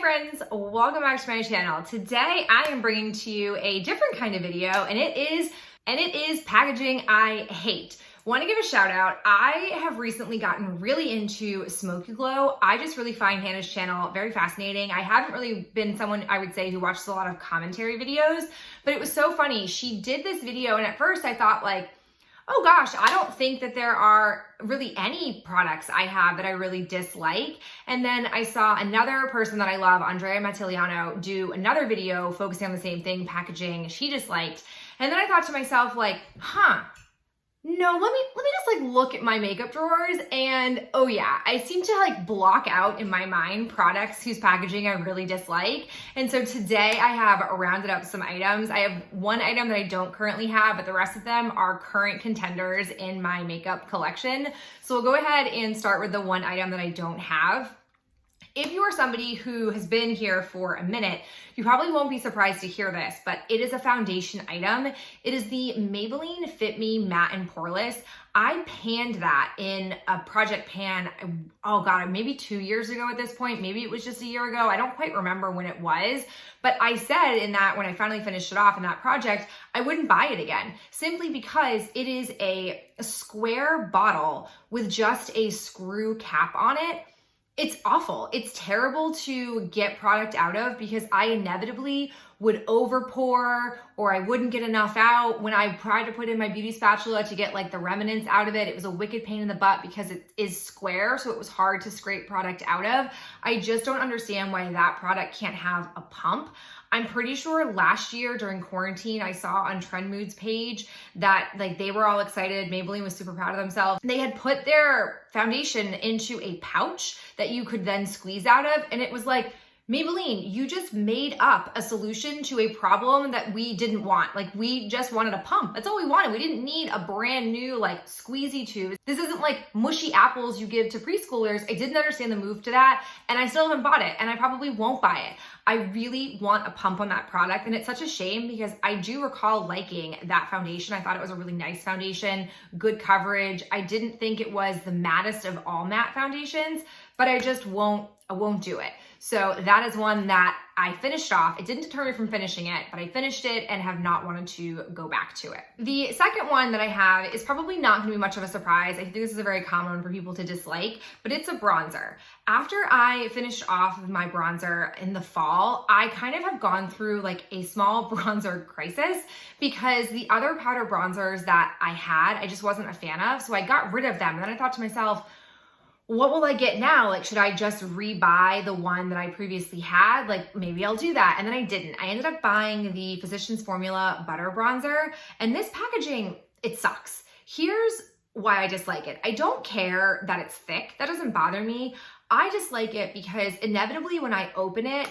friends, welcome back to my channel. Today I am bringing to you a different kind of video and it is packaging I hate. Want to give a shout out. I have recently gotten really into Smoky Glow. I just really find Hannah's channel very fascinating. I haven't really been someone, I would say, who watches a lot of commentary videos, but it was so funny. She did this video and at first I thought like, oh gosh, I don't think that there are really any products I have that I really dislike. And then I saw another person that I love, Andrea Mattiliano, do another video focusing on the same thing, packaging she disliked. And then I thought to myself like, no, let me just like look at my makeup drawers and oh yeah, I seem to like block out in my mind products whose packaging I really dislike. And so today I have rounded up some items. I have one item that I don't currently have, but the rest of them are current contenders in my makeup collection. So we'll go ahead and start with the one item that I don't have. If you are somebody who has been here for a minute, you probably won't be surprised to hear this, but it is a foundation item. It is the Maybelline Fit Me Matte and Poreless. I panned that in a project pan, oh God, maybe 2 years ago at this point. Maybe it was just a year ago. I don't quite remember when it was, but I said in that when I finally finished it off in that project, I wouldn't buy it again, simply because it is a square bottle with just a screw cap on it. It's awful. It's terrible to get product out of because I inevitably would over pour or I wouldn't get enough out. When I tried to put in my beauty spatula to get like the remnants out of it, it was a wicked pain in the butt because it is square, so it was hard to scrape product out of. I just don't understand why that product can't have a pump. I'm pretty sure last year during quarantine, I saw on Trend Mood's page that like they were all excited. Maybelline was super proud of themselves. They had put their foundation into a pouch that you could then squeeze out of. And it was like, Maybelline, you just made up a solution to a problem that we didn't want. Like we just wanted a pump. That's all we wanted. We didn't need a brand new like squeezy tube. This isn't like mushy apples you give to preschoolers. I didn't understand the move to that and I still haven't bought it and I probably won't buy it. I really want a pump on that product and it's such a shame because I do recall liking that foundation. I thought it was a really nice foundation, good coverage. I didn't think it was the mattest of all matte foundations, but I just won't do it. So that is one that I finished off. It didn't deter me from finishing it, but I finished it and have not wanted to go back to it. The second one that I have is probably not gonna be much of a surprise. I think this is a very common one for people to dislike, but it's a bronzer. After I finished off with my bronzer in the fall, I kind of have gone through like a small bronzer crisis because the other powder bronzers that I had, I just wasn't a fan of. So I got rid of them. And then I thought to myself, what will I get now? Like, should I just rebuy the one that I previously had? Like, maybe I'll do that. And then I didn't. I ended up buying the Physicians Formula Butter Bronzer. And this packaging, it sucks. Here's why I dislike it. I don't care that it's thick. That doesn't bother me. I dislike it because inevitably when I open it,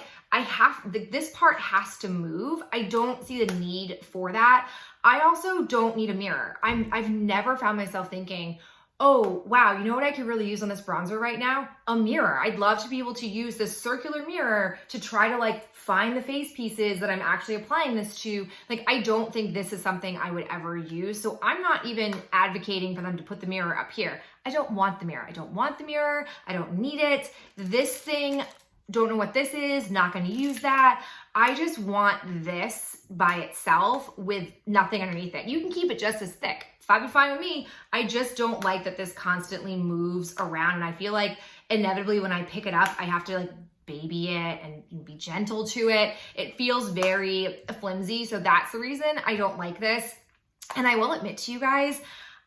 this part has to move. I don't see the need for that. I also don't need a mirror. I've never found myself thinking, oh, wow, you know what I could really use on this bronzer right now? A mirror. I'd love to be able to use this circular mirror to try to like find the face pieces that I'm actually applying this to. Like, I don't think this is something I would ever use. So I'm not even advocating for them to put the mirror up here. I don't want the mirror. I don't want the mirror. I don't need it. This thing, don't know what this is, not gonna use that. I just want this by itself with nothing underneath it. You can keep it just as thick. That'd be fine with me. I just don't like that this constantly moves around and I feel like inevitably when I pick it up, I have to like baby it and be gentle to it. It feels very flimsy. So that's the reason I don't like this. And I will admit to you guys,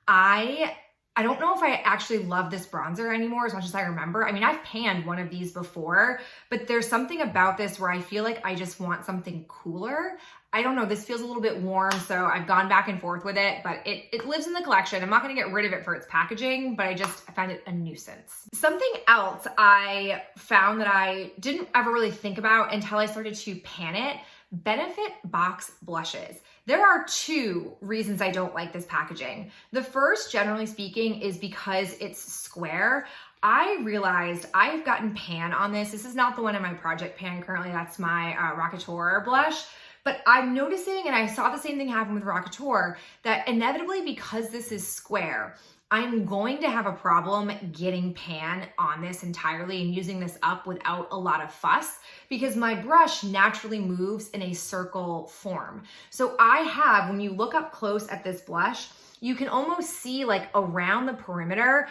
I don't know if I actually love this bronzer anymore as much as I remember. I mean, I've panned one of these before, but there's something about this where I feel like I just want something cooler. I don't know, this feels a little bit warm, so I've gone back and forth with it, but it lives in the collection. I'm not gonna get rid of it for its packaging, but I find it a nuisance. Something else I found that I didn't ever really think about until I started to pan it, Benefit Box Blushes. There are two reasons I don't like this packaging. The first, generally speaking, is because it's square. I realized I've gotten pan on this. This is not the one in my project pan currently. That's my Rockateur blush. But I'm noticing, and I saw the same thing happen with Rockateur, that inevitably because this is square, I'm going to have a problem getting pan on this entirely and using this up without a lot of fuss because my brush naturally moves in a circle form. So I have, when you look up close at this blush, you can almost see like around the perimeter,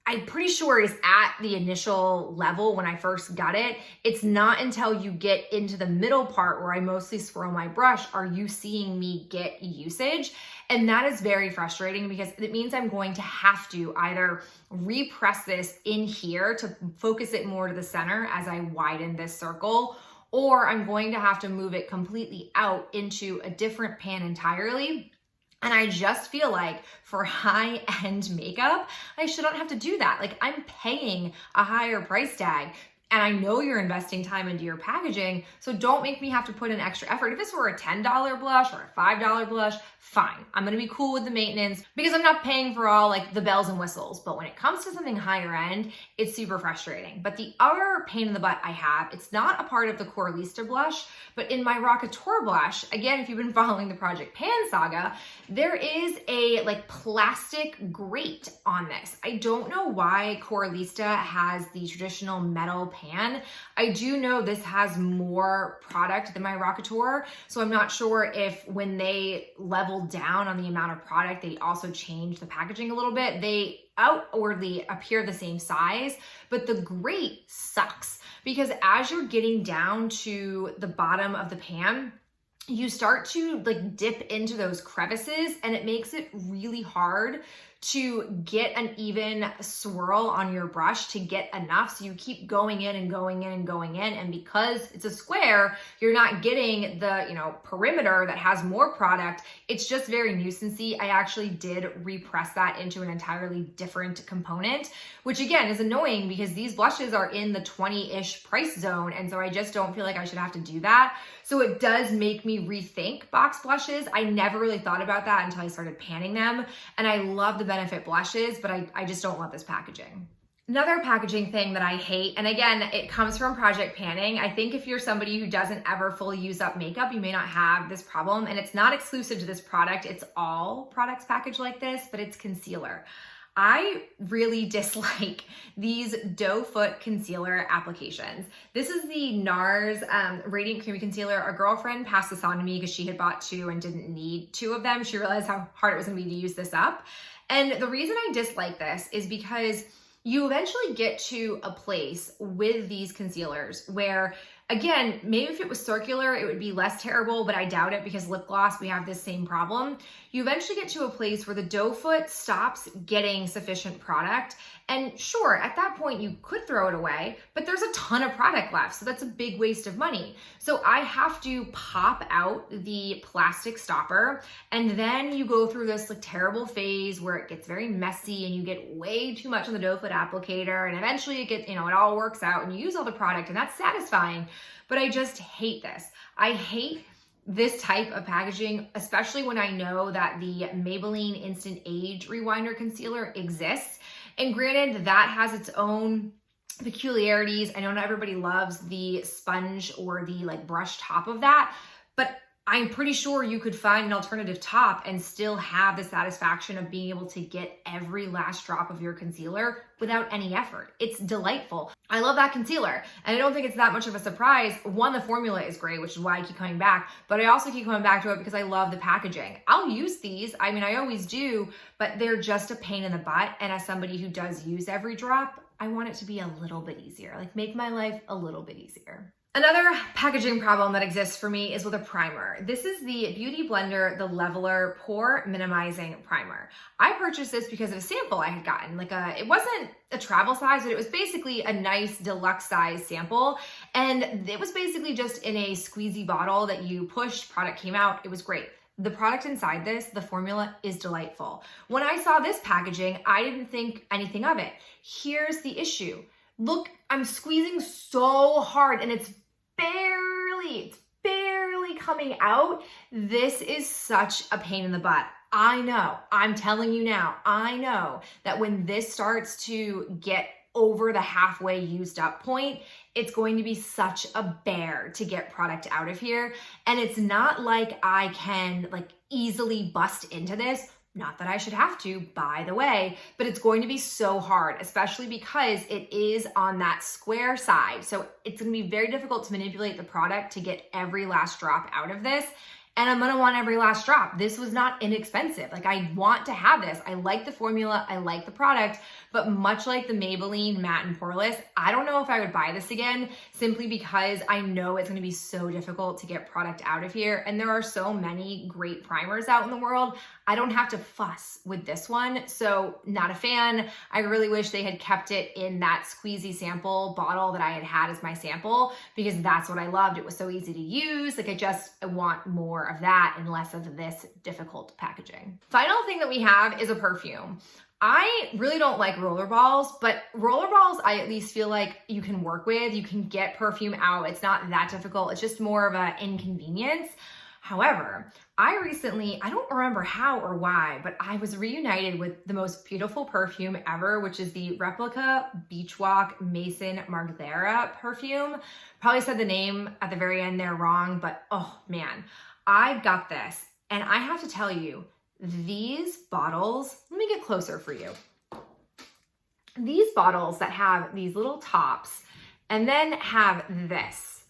I'm pretty sure it is at the initial level when I first got it. It's not until you get into the middle part where I mostly swirl my brush are you seeing me get usage. And that is very frustrating because it means I'm going to have to either repress this in here to focus it more to the center as I widen this circle, or I'm going to have to move it completely out into a different pan entirely. And I just feel like for high-end makeup, I shouldn't have to do that. Like, I'm paying a higher price tag and I know you're investing time into your packaging, so don't make me have to put in extra effort. If this were a $10 blush or a $5 blush, fine. I'm gonna be cool with the maintenance because I'm not paying for all like the bells and whistles. But when it comes to something higher end, it's super frustrating. But the other pain in the butt I have, it's not a part of the Coralista blush, but in my Rockateur blush, again, if you've been following the Project Pan saga, there is a like plastic grate on this. I don't know why Coralista has the traditional metal pan. I do know this has more product than my Rockateur, so I'm not sure if when they leveled down on the amount of product, they also changed the packaging a little bit. They outwardly appear the same size, but the grate sucks because as you're getting down to the bottom of the pan, you start to like dip into those crevices and it makes it really hard to get an even swirl on your brush to get enough. So you keep going in and going in and going in. And because it's a square, you're not getting the, perimeter that has more product. It's just very nuisancey. I actually did repress that into an entirely different component, which again is annoying because these blushes are in the 20-ish price zone. And so I just don't feel like I should have to do that. So it does make me rethink box blushes. I never really thought about that until I started panning them. And I love the Benefit blushes, but I just don't love this packaging. Another packaging thing that I hate, and again, it comes from Project Panning. I think if you're somebody who doesn't ever fully use up makeup, you may not have this problem, and it's not exclusive to this product. It's all products packaged like this, but it's concealer. I really dislike these Doe Foot concealer applications. This is the NARS Radiant Creamy Concealer. A girlfriend passed this on to me because she had bought 2 and didn't need 2 of them. She realized how hard it was gonna be to use this up. And the reason I dislike this is because you eventually get to a place with these concealers where, again, maybe if it was circular, it would be less terrible, but I doubt it because lip gloss, we have this same problem. You eventually get to a place where the Doe Foot stops getting sufficient product. And sure, at that point you could throw it away, but there's a ton of product left. So that's a big waste of money. So I have to pop out the plastic stopper. And then you go through this like terrible phase where it gets very messy and you get way too much on the Doe Foot applicator. And eventually it gets, it all works out and you use all the product and that's satisfying. But I just hate this. I hate this type of packaging, especially when I know that the Maybelline Instant Age Rewinder Concealer exists. And granted, that has its own peculiarities. I know not everybody loves the sponge or the like brush top of that, but I'm pretty sure you could find an alternative top and still have the satisfaction of being able to get every last drop of your concealer without any effort. It's delightful. I love that concealer. And I don't think it's that much of a surprise. One, the formula is great, which is why I keep coming back, but I also keep coming back to it because I love the packaging. I'll use these. I mean, I always do, but they're just a pain in the butt. And as somebody who does use every drop, I want it to be a little bit easier, like make my life a little bit easier. Another packaging problem that exists for me is with a primer. This is the Beauty Blender, the Leveler Pore Minimizing Primer. I purchased this because of a sample I had gotten. It wasn't a travel size, but it was basically a nice deluxe size sample. And it was basically just in a squeezy bottle that you pushed, product came out, it was great. The product inside this, the formula is delightful. When I saw this packaging, I didn't think anything of it. Here's the issue. Look, I'm squeezing so hard and it's barely coming out. This is such a pain in the butt. I know, I'm telling you now, I know that when this starts to get over the halfway used up point, it's going to be such a bear to get product out of here. And it's not like I can easily bust into this. Not that I should have to, by the way, but it's going to be so hard, especially because it is on that square side. So it's going to be very difficult to manipulate the product to get every last drop out of this. And I'm gonna want every last drop. This was not inexpensive. Like, I want to have this. I like the formula, I like the product, but much like the Maybelline Matte and Poreless, I don't know if I would buy this again, simply because I know it's gonna be so difficult to get product out of here. And there are so many great primers out in the world. I don't have to fuss with this one, so not a fan. I really wish they had kept it in that squeezy sample bottle that I had as my sample, because that's what I loved. It was so easy to use. Like, I want more of that and less of this difficult packaging. Final thing that we have is a perfume. I really don't like rollerballs, but rollerballs I at least feel like you can work with. You can get perfume out. It's not that difficult. It's just more of an inconvenience. However, I don't remember how or why, but I was reunited with the most beautiful perfume ever, which is the Replica Beach Walk Maison Margiela perfume. Probably said the name at the very end there wrong, but oh man, I got this. And I have to tell you, these bottles, let me get closer for you. These bottles that have these little tops and then have this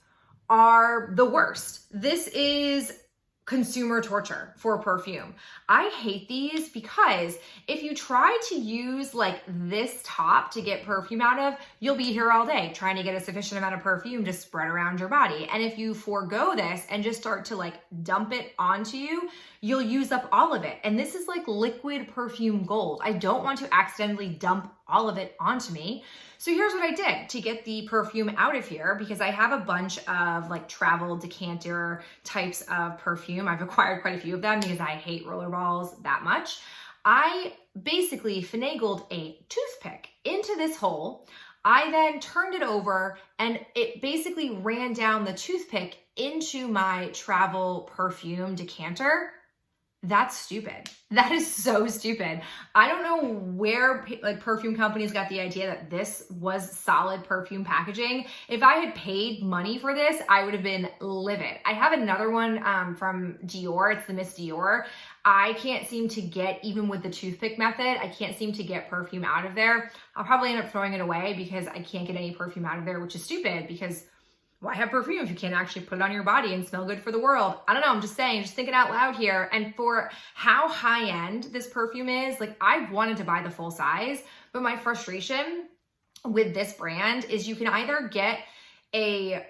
are the worst. This is consumer torture for perfume. I hate these because if you try to use like this top to get perfume out of, you'll be here all day trying to get a sufficient amount of perfume to spread around your body. And if you forego this and just start to like dump it onto you, you'll use up all of it. And this is like liquid perfume gold. I don't want to accidentally dump all of it onto me. So here's what I did to get the perfume out of here, because I have a bunch of like travel decanter types of perfume. I've acquired quite a few of them because I hate rollerballs that much. I basically finagled a toothpick into this hole. I then turned it over and it basically ran down the toothpick into my travel perfume decanter. That's stupid. That is so stupid. I don't know where like perfume companies got the idea that this was solid perfume packaging. If I had paid money for this, I would have been livid. I have another one from Dior. It's the Miss Dior. I can't seem to get, even with the toothpick method, I can't seem to get perfume out of there. I'll probably end up throwing it away because I can't get any perfume out of there, which is stupid because why have perfume if you can't actually put it on your body and smell good for the world? I don't know, I'm just saying, just thinking out loud here. And for how high end this perfume is, like I wanted to buy the full size, but my frustration with this brand is you can either get a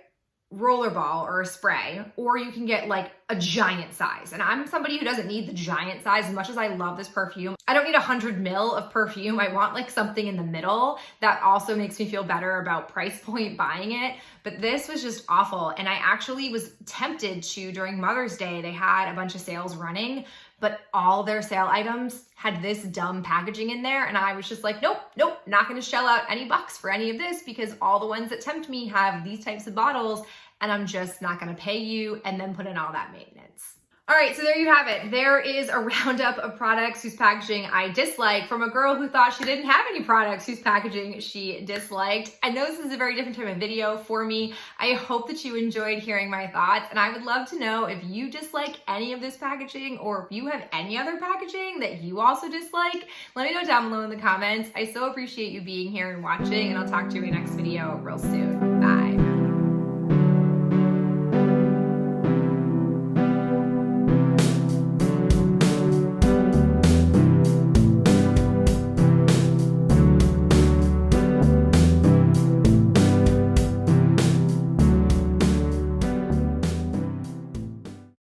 rollerball or a spray, or you can get like a giant size. And I'm somebody who doesn't need the giant size. As much as I love this perfume, I don't need 100 ml of perfume. I want like something in the middle that also makes me feel better about price point buying it. But this was just awful. And I actually was tempted to, during Mother's Day, they had a bunch of sales running, but all their sale items had this dumb packaging in there. And I was just like, nope, not gonna shell out any bucks for any of this because all the ones that tempt me have these types of bottles and I'm just not gonna pay you and then put in all that maintenance. All right, so there you have it. There is a roundup of products whose packaging I dislike from a girl who thought she didn't have any products whose packaging she disliked. I know this is a very different type of video for me. I hope that you enjoyed hearing my thoughts, and I would love to know if you dislike any of this packaging or if you have any other packaging that you also dislike. Let me know down below in the comments. I so appreciate you being here and watching, and I'll talk to you in my next video real soon.